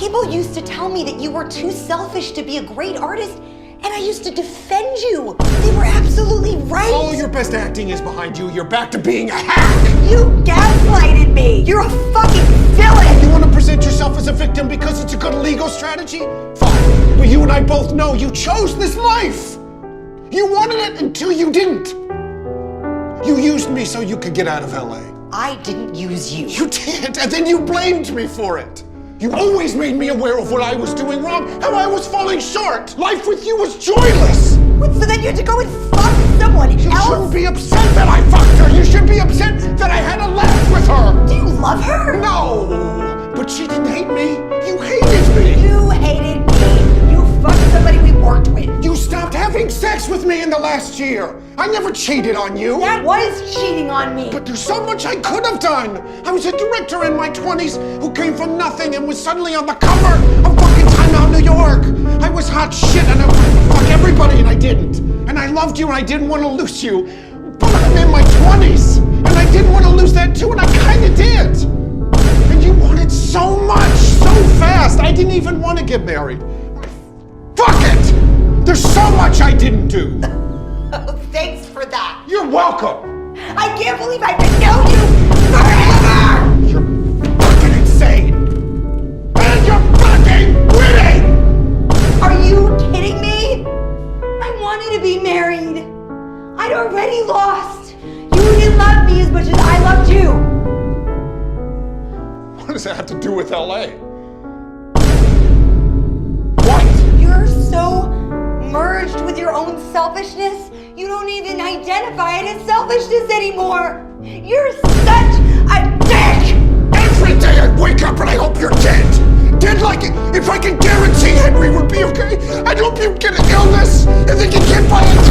People used to tell me that you were too selfish to be a great artist, and I used to defend you. They were absolutely right. All your best acting is behind you. You're back to being a hack. You gaslighted me. You're a fucking villain. You want to present yourself as a victim because it's a good legal strategy? Fine. But you and I both know you chose this life. You wanted it until you didn't. You used me so you could get out of LA. I didn't use you. You did, and then you blamed me for it. You always made me aware of what I was doing wrong, how I was falling short. Life with you was joyless. What, so then you had to go and fuck someone else? You shouldn't be upset that I fucked her. You should be upset that I had a laugh with her. Do you love her? No, but she didn't hate me. You hated me. You hated me. You fucked somebody we worked with. You stopped having sex with me in the last year. I never cheated on you. That was cheating on me. But there's so much I could have done. I was a director in my 20s who came from nothing and was suddenly on the cover of fucking Time Out New York. I was hot shit and I wanted to fuck everybody and I didn't. And I loved you and I didn't want to lose you. But I'm in my 20s and I didn't want to lose that too and I kind of did. And you wanted so much, so fast. I didn't even want to get married. Fuck it! There's so much I didn't do. Oh, thanks for that. You're welcome. I can't believe I've been knowing you forever! You're fucking insane. And you're fucking winning! Are you kidding me? I wanted to be married. I'd already lost. You didn't love me as much as I loved you. What does that have to do with LA? You're so merged with your own selfishness, you don't even identify it as selfishness anymore. You're such a dick! Every day I wake up and I hope you're dead. Dead like if I can guarantee Henry would be okay, I'd hope you'd get an illness and then you can't buy a